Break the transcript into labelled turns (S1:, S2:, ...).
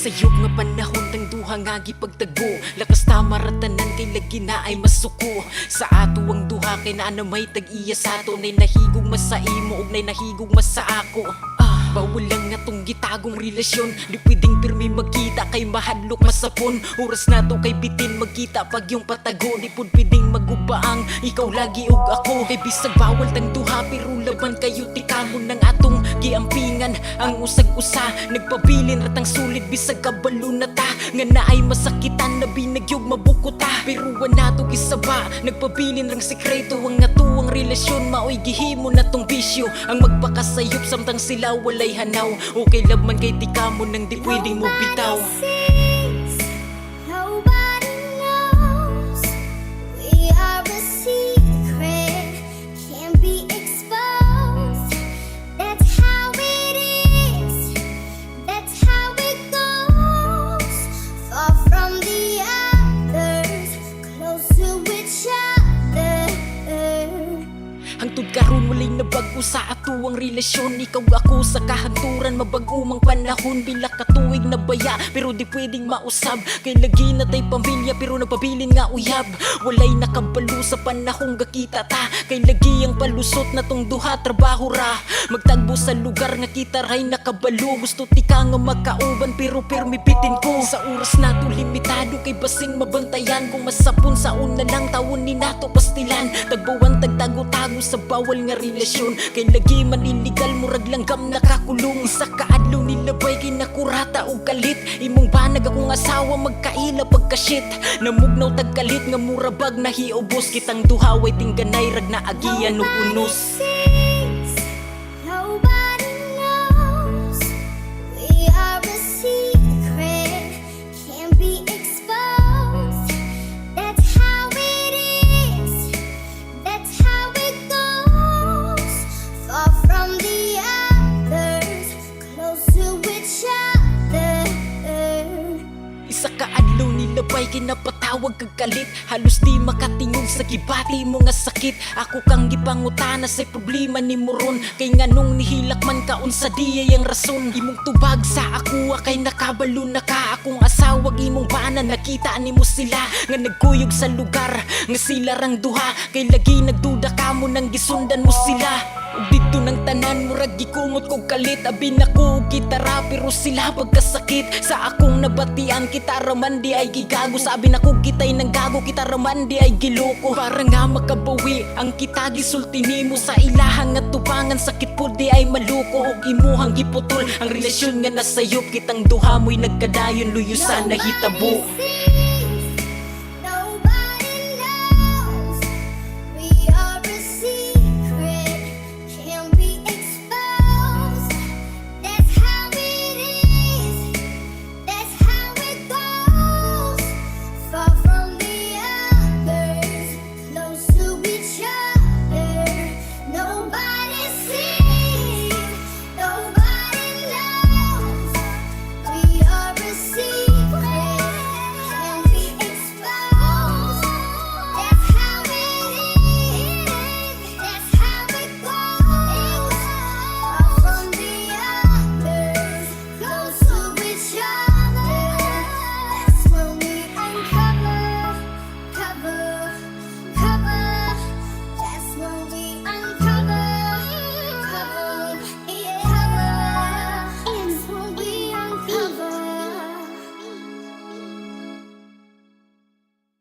S1: Sayop nga panahon tang duha nga gipagtagbo. Lakas ta maratanan kay lagi na ay masuko. Sa ato ang duha kay na may tag-iya sa ato. Nay nahigog mas sa imo ug nay nahigog mas sa ako. Bawal lang nga tong gitagong relasyon. Di pwedeng pirmi magkita kay mahadlok masapon. Oras na to kay bitin magkita pag yung patago. Di pud pwedeng magubaang ikaw lagi ug ako. Kay bisag bawal tang duha pero laban kayo tikamon ng atong giampingan. Ang usag-usa nagpabilin ratang sulit bisag kabalo na ta. Nga na ay masakitan na binagyog mabuko ta. Pero wala to gisaba nagpabilin rang sekreto. Ang atuang relasyon maoy gihimo na tong bisyo. Ang magpakasayop samtang sila walay hanaw. Okay labman kay di ka mo nang di pwedeng mo bitaw.
S2: Nobody knows we are a secret, can't be exposed. That's how it is, that's how it goes. Far from the others, close to each other.
S1: Hangtod karon walay nabago sa atuang relasyon. Ikaw ako sa kahanturan mabag-umang panahon. Bila katuig na baya pero di pwedeng mausab. Kay lagi na tay pamilya pero nagpabilin nga uyab. Walay nakabalo sa panahong gakita ta. Kay lagi ang palusot na tong duha trabaho ra. Magtagbo sa lugar nga kita ray nakabalo. Gusto ti ka nga magkauban pero pirmi bitin ko. Sa oras nato limitado kay basing mabantayan. Kung masapon sa una lang taon ni nato pastilan. Tagbawan tagtago-tago sa bawal nga relasyon. Kay lagi man illegal murag langgam nakakulong. Isa kaadlaw nilabay kay nakurata og kalit. Imong banag akong asawa magkaila pagka-shit. Namugnaw tagkalit nga murabag nahiubos. Kitang duhaway tingganay rag na agian ug unos.
S2: Nobody knows we are a secret, can't be exposed. That's how it is, that's how it goes. Far from the others, close to each other.
S1: Isa kaadlaw nilabay kay napatawag kag kalit. Halos di makatingog sa gibati mo nga sakit. Ako kang gipangutana sa problema ni Moron. Kay nganong nihilak man ka unsa diyay ang rason. Imong tubag sa ako kay nakabalo na ka. Akong asawa imong bana nakita nimo sila nga nagkuyog sa lugar nga sila rang duha. Kay lagi nagduda ka mo nang gisundan mo sila. Ug dito ng tanan murag gikumot kog kalit. Abi na ko og gitara pero sila pagkasakit. Sa akong nabatian kita raman di ay gigago. Sabi na ko gitay nang gago kita raman di ay giloko. Para nga makabawi ang kita gisulti nimo sa ilahang nga tubangan. Sakit po di ay maluko og imuhang giputol ang relasyon nga nasayop. Kitang duha mo'y nagkadayon luyusan na hitabo.